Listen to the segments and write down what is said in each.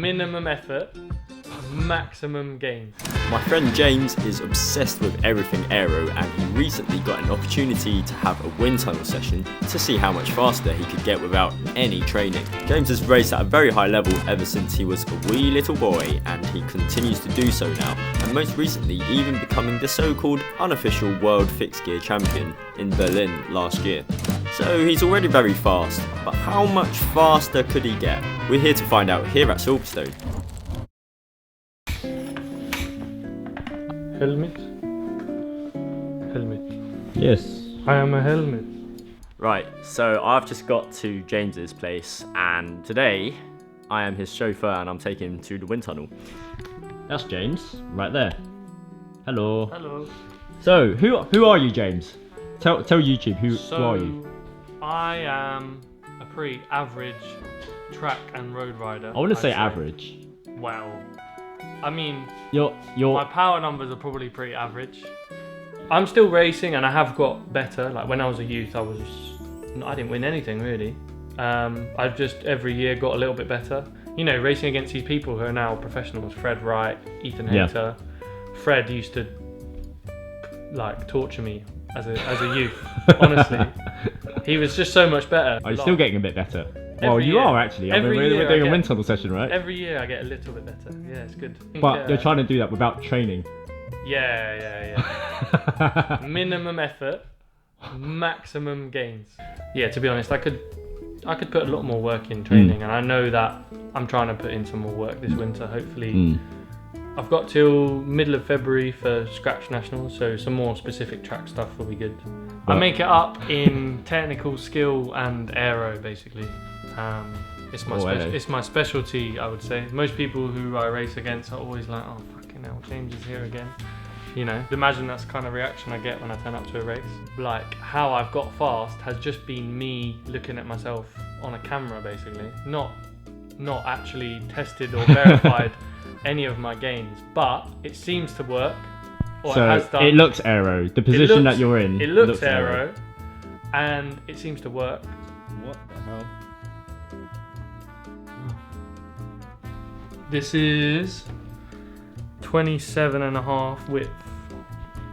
Minimum effort, maximum gains. My friend James is obsessed with everything aero, and he recently got an opportunity to have a wind tunnel session to see how much faster he could get without any training. James has raced at a very high level ever since he was a wee little boy, and he continues to do so now, and most recently even becoming the so-called unofficial world fixed gear champion in Berlin last year. So he's already very fast, but how much faster could he get? We're here to find out here at Silverstone. Helmet. Yes. I am a helmet. Right, so I've just got to James's place, and today I am his chauffeur and I'm taking him to the wind tunnel. That's James, right there. Hello. Hello. So, who are you, James? Tell YouTube, who are you? I am a pretty average track and road rider. I want to say average. Well, I mean, You're my power numbers are probably pretty average. I'm still racing and I have got better. Like when I was a youth, I didn't win anything really. I've just every year got a little bit better. You know, racing against these people who are now professionals. Fred Wright, Ethan Hayter. Fred used to like torture me as a youth. Honestly, he was just so much better. Are you still getting a bit better? Well, Every you year. are actually. I mean, Every we're year doing I a get- wind tunnel session, right? Every year I get a little bit better. Yeah, it's good. But you're trying to do that without training. Yeah. Minimum effort, maximum gains. Yeah, to be honest, I could put a lot more work in training, and I know that I'm trying to put in some more work this winter. Hopefully, I've got till middle of February for Scratch Nationals, so some more specific track stuff will be good. I make it up in technical skill and aero, basically. It's my specialty, I would say. Most people who I race against are always like, "Oh fucking hell, James is here again." You know, imagine that's the kind of reaction I get when I turn up to a race. Like how I've got fast has just been me looking at myself on a camera, basically. Not actually tested or verified any of my gains, but it seems to work. Or So it has done. it looks aero. The position that you're in. It looks aero, and it seems to work. What the hell? This is 27.5 width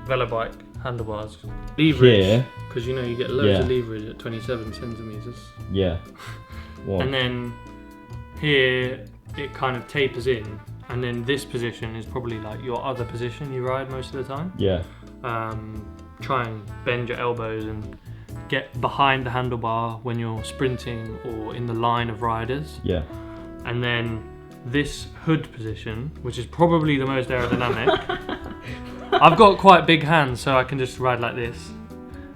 velobike handlebars. Leverage, Here. because you know you get loads Yeah. of leverage at 27 centimeters. Yeah. What? And then here it kind of tapers in, and then this position is probably like your other position you ride most of the time. Yeah. Try and bend your elbows and get behind the handlebar when you're sprinting or in the line of riders. Yeah. And then this hood position, which is probably the most aerodynamic. I've got quite big hands, so I can just ride like this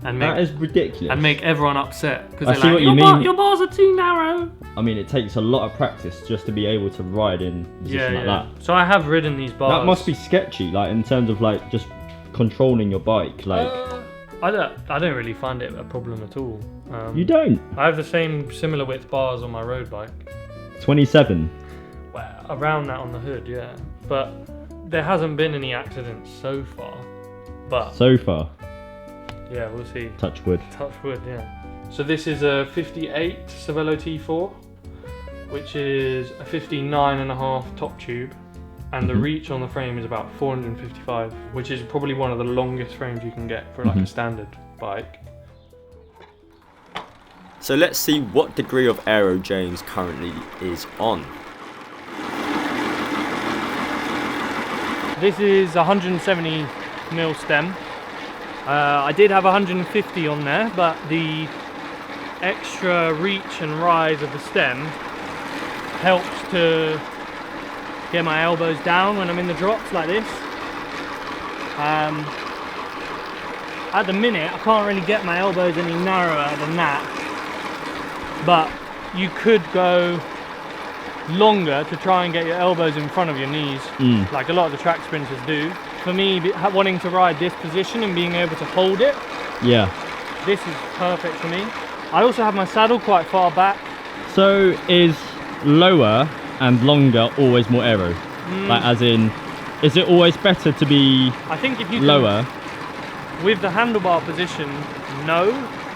and That is ridiculous. and make everyone upset because I they're see like, what you mean. your bars are too narrow. I mean, it takes a lot of practice just to be able to ride in a position like that. So I have ridden these bars. That must be sketchy, like in terms of like just controlling your bike. Like I don't really find it a problem at all. you don't. I have the same similar width bars on my road bike. 27. Well, around that on the hood, yeah. But there hasn't been any accidents so far. But So far. yeah, we'll see. Touch wood. Touch wood, yeah. So this is a 58 Cervelo T4, which is a 59.5 top tube, and the reach on the frame is about 455, which is probably one of the longest frames you can get for like a standard bike. So let's see what degree of aero James currently is on. This is 170 mil stem. I did have 150 on there, but the extra reach and rise of the stem helps to get my elbows down when I'm in the drops like this. At the minute, I can't really get my elbows any narrower than that, but you could go longer to try and get your elbows in front of your knees, like a lot of the track sprinters do. For me, wanting to ride this position and being able to hold it, Yeah. this is perfect for me. I also have my saddle quite far back. So is lower and longer always more aero? Like as in, is it always better to be I think if you can, lower? with the handlebar position, no.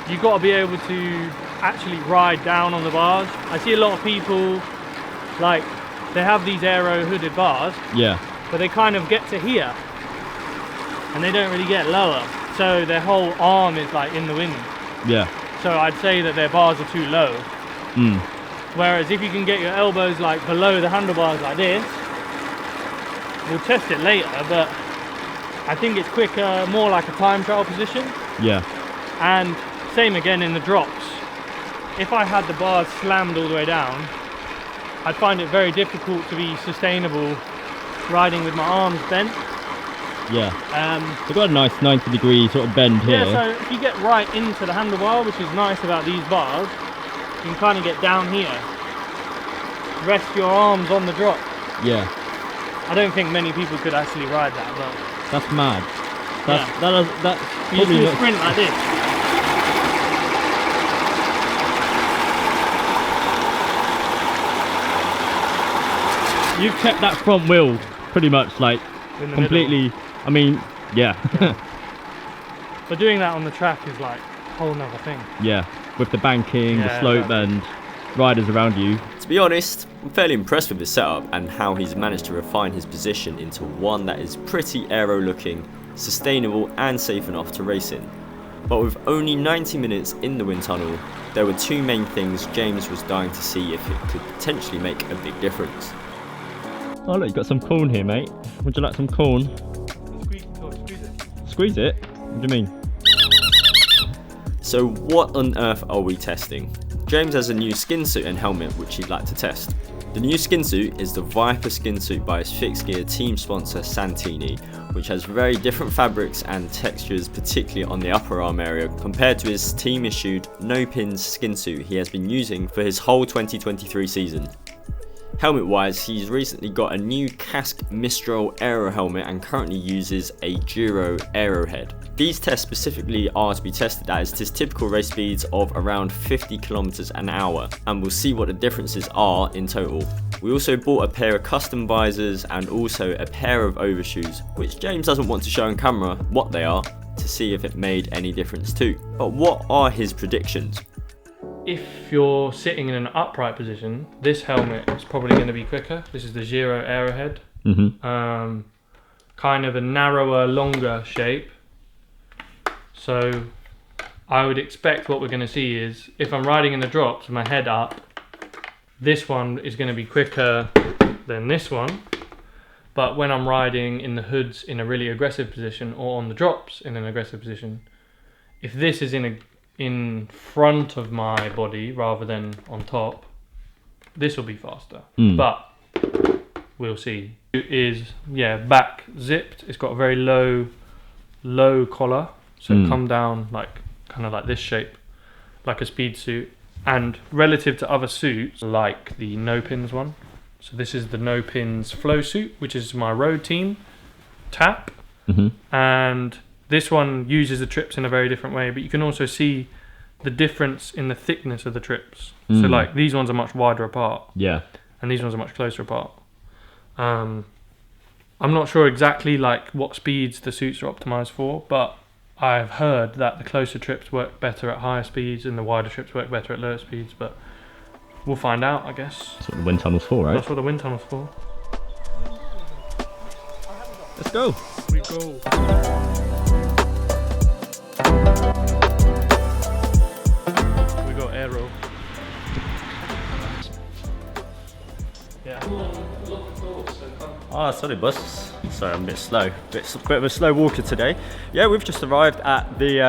You've got to be able to actually ride down on the bars. I see a lot of people like they have these aero hooded bars, Yeah. but they kind of get to here, and they don't really get lower. So their whole arm is like in the wind. Yeah. So I'd say that their bars are too low. Mm. Whereas if you can get your elbows like below the handlebars like this, we'll test it later, but I think it's quicker, more like a time trial position. Yeah. And same again in the drops. If I had the bars slammed all the way down, I'd find it very difficult to be sustainable riding with my arms bent. Yeah. They've got a nice 90-degree sort of bend here. Yeah, so if you get right into the handlebar, which is nice about these bars, you can kind of get down here. Rest your arms on the drop. Yeah. I don't think many people could actually ride that, but That's mad. That's Yeah. that's you just probably do a not. sprint like this. You've kept that front wheel pretty much like In the completely. middle. I mean, yeah. But doing that on the track is like a whole nother thing. Yeah. With the banking, the Yeah, slope, exactly. and riders around you. To be honest, I'm fairly impressed with his setup and how he's managed to refine his position into one that is pretty aero looking, sustainable and safe enough to race in. But with only 90 minutes in the wind tunnel, there were two main things James was dying to see if it could potentially make a big difference. Oh look, you got some corn here, mate. Would you like some corn? Squeeze it. Squeeze it? What do you mean? So what on earth are we testing? James has a new skin suit and helmet which he'd like to test. The new skin suit is the Viper skin suit by his fixed gear team sponsor Santini, which has very different fabrics and textures, particularly on the upper arm area, compared to his team issued no pins skin suit he has been using for his whole 2023 season. Helmet wise, he's recently got a new Casque Mistral Aero helmet and currently uses a Duro Arrowhead. These tests specifically are to be tested at his typical race speeds of around 50 km an hour, and we'll see what the differences are in total. We also bought a pair of custom visors and also a pair of overshoes, which James doesn't want to show on camera what they are, to see if it made any difference too. But what are his predictions? If you're sitting in an upright position, this helmet is probably going to be quicker. This is the Giro Arrowhead. Mm-hmm. Kind of a narrower, longer shape. So I would expect what we're going to see is, if I'm riding in the drops with my head up, this one is going to be quicker than this one. But when I'm riding in the hoods in a really aggressive position, or on the drops in an aggressive position, if this is in front of my body rather than on top, this will be faster. But we'll see. It is, yeah, back zipped. It's got a very low collar, so it come down like kind of like this shape, like a speed suit. And relative to other suits, like the no pins one, so this is the no pins flow suit, which is my road team tap. And this one uses the trips in a very different way, but you can also see the difference in the thickness of the trips. So like these ones are much wider apart, Yeah. and these ones are much closer apart. I'm not sure exactly like what speeds the suits are optimized for, but I've heard that the closer trips work better at higher speeds and the wider trips work better at lower speeds, but we'll find out, I guess. That's what the wind tunnel's for, right? That's what the wind tunnel's for. Let's go. We go. We got aero. Yeah. Ah, sorry boss. Sorry, I'm a bit slow. Bit of a slow walker today. Yeah, we've just arrived at the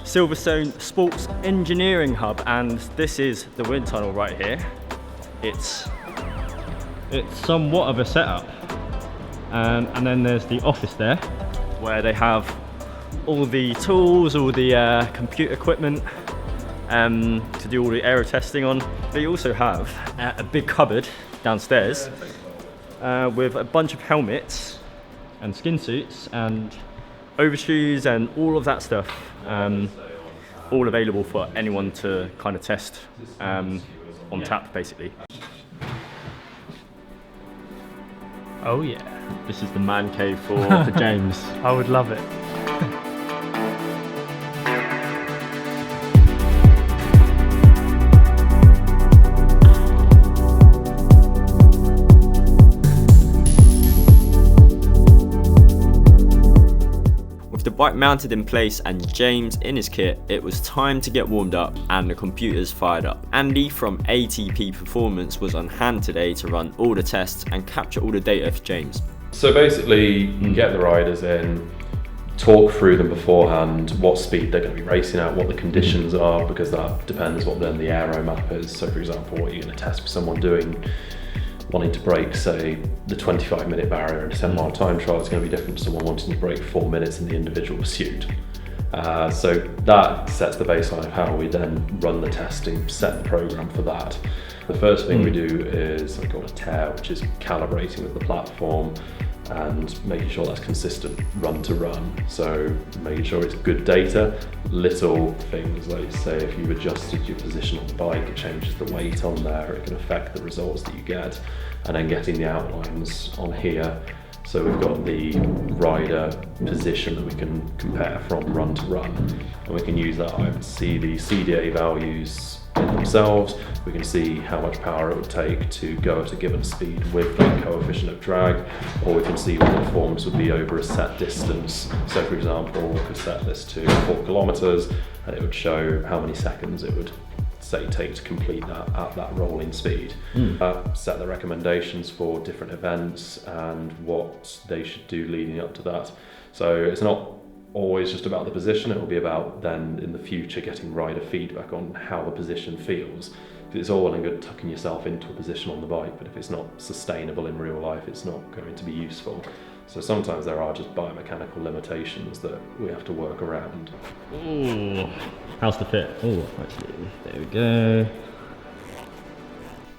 Silverstone Sports Engineering Hub, and this is the wind tunnel right here. It's somewhat of a setup. And then there's the office there. where they have all the tools, all the computer equipment to do all the aero testing on. They also have a big cupboard downstairs with a bunch of helmets And skin suits and overshoes and all of that stuff, all available for anyone to kind of test on tap basically. Oh yeah. this is the man cave for James. I would love it. bike mounted in place and James in his kit, it was time to get warmed up and the computers fired up. Andy from ATP Performance was on hand today to run all the tests and capture all the data for James. So basically, you can get the riders in, talk through them beforehand, what speed they're going to be racing at, what the conditions are, because that depends what then the aero map is. So for example, what you're going to test for someone wanting to break, say, the 25-minute barrier in a 10-mile time trial is going to be different to someone wanting to break 4 minutes in the individual pursuit. So that sets the baseline of how we then run the testing, set the program for that. The first thing we do is something called a tear, which is calibrating with the platform and making sure that's consistent run to run. So making sure it's good data, little things like, say, if you've adjusted your position on the bike, it changes the weight on there, it can affect the results that you get, and then getting the outlines on here. So we've got the rider position that we can compare from run to run, and we can use that either to see the CDA values in themselves. We can see how much power it would take to go at a given speed with that coefficient of drag, or we can see what the performance would be over a set distance. So for example, we could set this to 4 kilometers and it would show how many seconds it would say take to complete that at that rolling speed. Set the recommendations for different events and what they should do leading up to that. So it's not always just about the position, it will be about then in the future getting rider feedback on how the position feels. It's all well and good tucking yourself into a position on the bike, but if it's not sustainable in real life, it's not going to be useful. So sometimes there are just biomechanical limitations that we have to work around. Ooh, how's the fit? Oh, actually, there we go.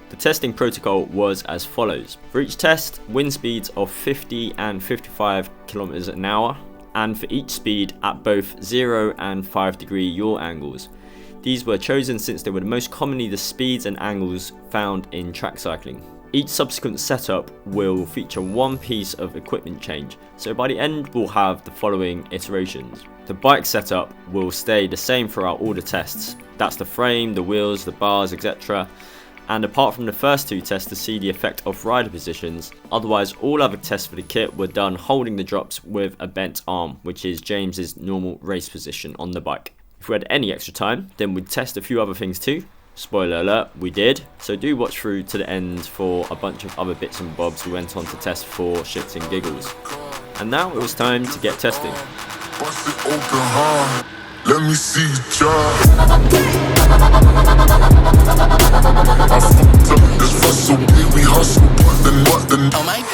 The testing protocol was as follows. For each test, wind speeds of 50 and 55 kilometers an hour, and for each speed at both 0 and 5 degree yaw angles. These were chosen since they were most commonly the speeds and angles found in track cycling. Each subsequent setup will feature one piece of equipment change, so by the end we'll have the following iterations. The bike setup will stay the same throughout all the tests. That's the frame, the wheels, the bars, etc. And apart from the first 2 tests to see the effect of rider positions, otherwise all other tests for the kit were done holding the drops with a bent arm, which is James's normal race position on the bike. If we had any extra time, then we'd test a few other things too. Spoiler alert, we did, so do watch through to the end for a bunch of other bits and bobs we went on to test for shits and giggles. And now it was time to get testing. Bust it open hard. Let me see you try. I fucked up this hustle, baby hustle. What the oh my God.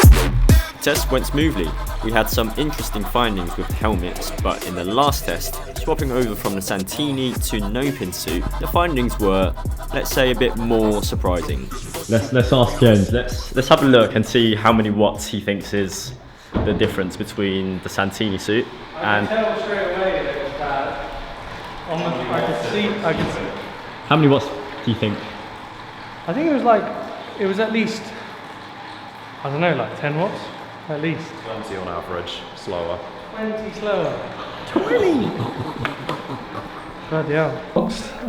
The test went smoothly. We had some interesting findings with the helmets, but in the last test, swapping over from the Santini to no-pin suit, the findings were, let's say, a bit more surprising. Let's ask James. Let's have a look and see how many watts he thinks is the difference between the Santini suit and. I can tell straight away that it's bad. I could see. How many watts do you think? I think it was at least, I don't know, like 10 watts, at least. 20 on average, slower. 20 slower. 20! Bloody hell. I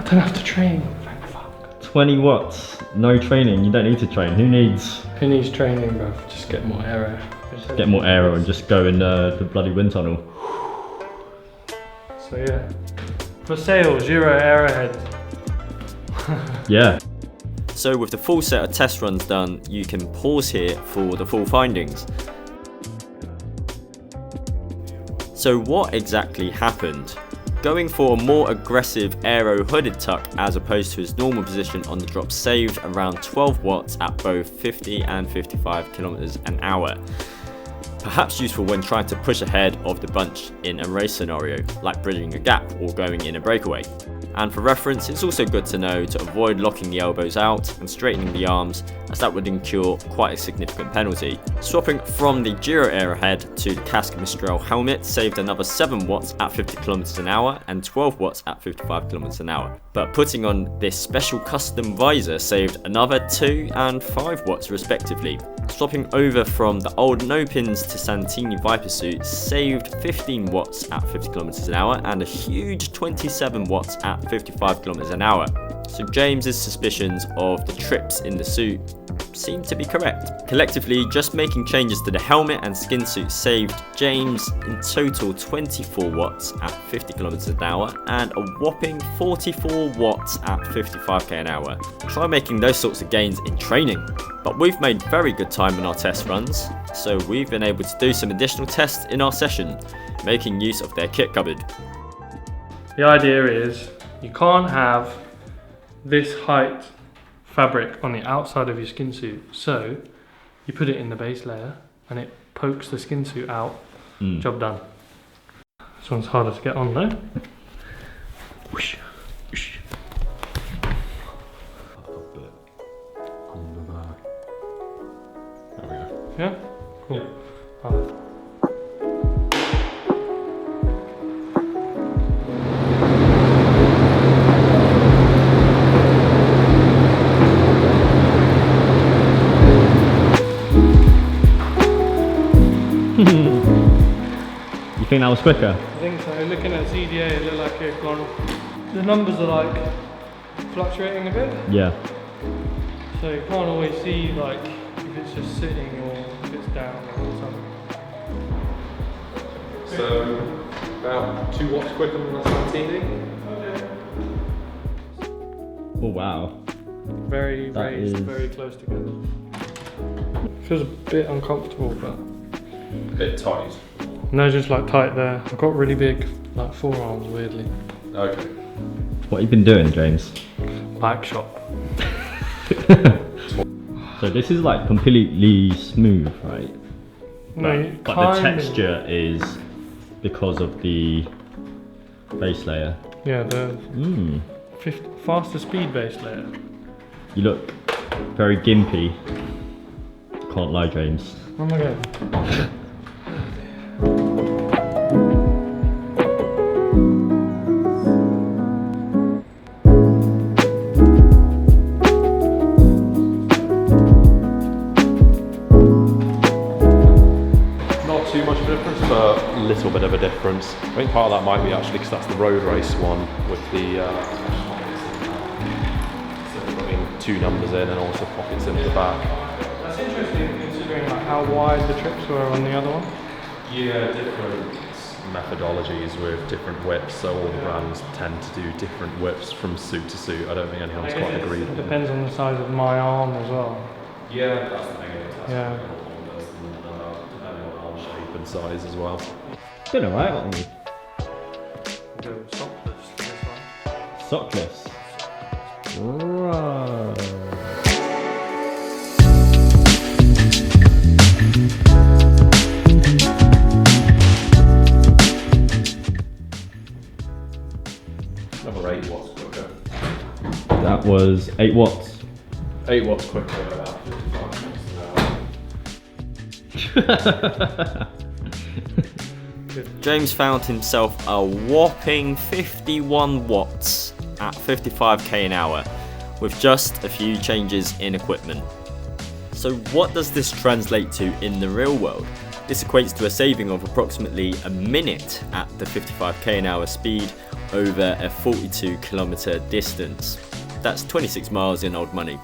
don't have to train, thank fuck. 20 watts, no training. You don't need to train. Who needs training, bruv? Just get more aero. Get more aero and just go in the bloody wind tunnel. So yeah. For sale, 0 arrowhead. Yeah. So with the full set of test runs done, you can pause here for the full findings. So what exactly happened? Going for a more aggressive aero hooded tuck as opposed to his normal position on the drop saved around 12 watts at both 50 and 55 kilometers an hour. Perhaps useful when trying to push ahead of the bunch in a race scenario, like bridging a gap or going in a breakaway. And for reference, it's also good to know to avoid locking the elbows out and straightening the arms, as that would incur quite a significant penalty. Swapping from the Giro Arrowhead to the Casca Mistral helmet saved another 7 watts at 50 km an hour and 12 watts at 55 km an hour. But putting on this special custom visor saved another 2 and 5 watts respectively. Swapping over from the old no pins to Santini Viper suit saved 15 watts at 50 km an hour and a huge 27 watts at 55 km an hour. So James's suspicions of the trips in the suit seemed to be correct. Collectively, just making changes to the helmet and skin suit saved James in total 24 watts at 50 kilometers an hour and a whopping 44 watts at 55k an hour. Try making those sorts of gains in training. But we've made very good time in our test runs, so we've been able to do some additional tests in our session, making use of their kit cupboard. The idea is you can't have this height fabric on the outside of your skin suit, so you put it in the base layer and it pokes the skin suit out. Job done. This one's harder to get on though. Whoosh, whoosh. There we go. Yeah? Cool. Alright. You think that was quicker? I think so. Looking at CDA, it looked like it gone. The numbers are like fluctuating a bit, Yeah. so you can't always see like if it's just sitting or if it's down or something. So about 2 watts quicker than the Santini. Oh wow. Very That raised, is- very close together. Feels a bit uncomfortable, but A bit tight. no, just like tight there. I've got really big like forearms, weirdly. Okay. What have you been doing, James? Bike shop. So this is like completely smooth, right? No, But the texture is because of the base layer. Yeah, the Mm. faster speed base layer. You look very gimpy. Can't lie, James. Oh my god. Not too much of a difference, but a little bit of a difference. I think part of that might be actually because that's the road race one with the so putting 2 numbers in and also pockets in the back. That's interesting considering like how wide the trips were on the other one. Yeah, different methodologies with different whips, so all the brands tend to do different whips from suit to suit. I don't think anyone's quite agreed It on it. depends on the size of my arm as well. Yeah, that's the thing. Yeah. Depending on arm shape and size as well. Doing alright, aren't you? Do sockless for this one. Sockless. Right. Another 8 watts quicker. That was 8 watts. 8 watts quicker, about 55 miles an hour. James found himself a whopping 51 watts at 55k an hour with just a few changes in equipment. So what does this translate to in the real world? This equates to a saving of approximately a minute at the 55k an hour speed over a 42 kilometer distance. That's 26 miles in old money.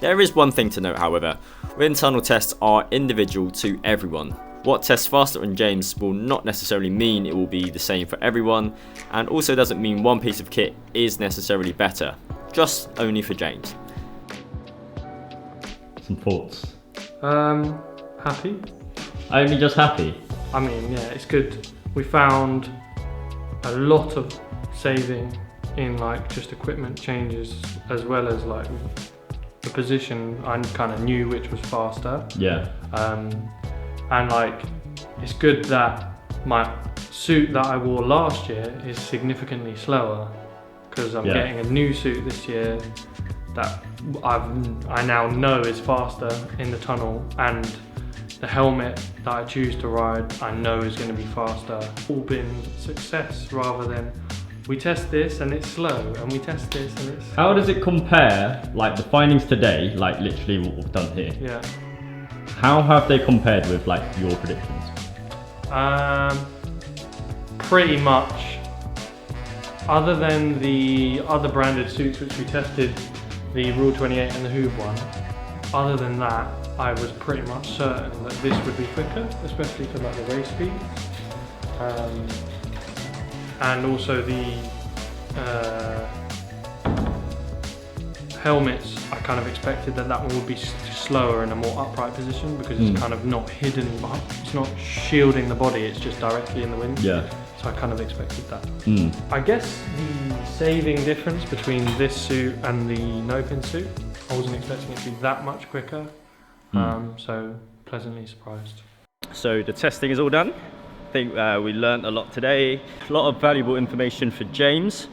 There is one thing to note, however. Wind tunnel tests are individual to everyone. What tests faster on James will not necessarily mean it will be the same for everyone, and also doesn't mean one piece of kit is necessarily better, just only for James. Some thoughts. Happy? Only just happy. I mean, yeah, it's good. We found a lot of saving in like just equipment changes as well as like the position. I kind of knew which was faster. Yeah. And like it's good that my suit that I wore last year is significantly slower because I'm getting a new suit this year that I now know is faster in the tunnel, and the helmet that I choose to ride I know is going to be faster. All been success rather than we test this and it's slow and we test this and it's How does it compare, like the findings today, like literally what we've done here? yeah. How have they compared with like your predictions? Pretty much, other than the other branded suits which we tested, the Rule 28 and the Hoob one, other than that, I was pretty much certain that this would be quicker, especially for like the race speed. And also the helmets, I kind of expected that one would be slower in a more upright position because it's kind of not hidden, it's not shielding the body, it's just directly in the wind. Yeah. So I kind of expected that. I guess the saving difference between this suit and the no-pin suit, I wasn't expecting it to be that much quicker. So pleasantly surprised. So the testing is all done. I think we learned a lot today. A lot of valuable information for James.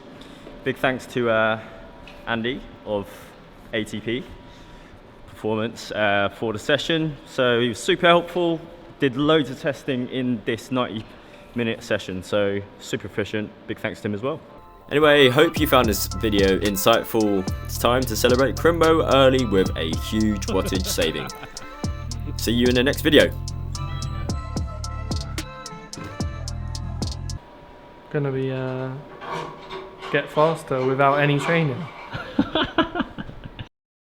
Big thanks to Andy of ATP Performance for the session. So he was super helpful, did loads of testing in this 90-minute session, so super efficient. Big thanks to him as well. Anyway, hope you found this video insightful. It's time to celebrate Crimbo early with a huge wattage saving. See you in the next video. Gonna be get faster without any training.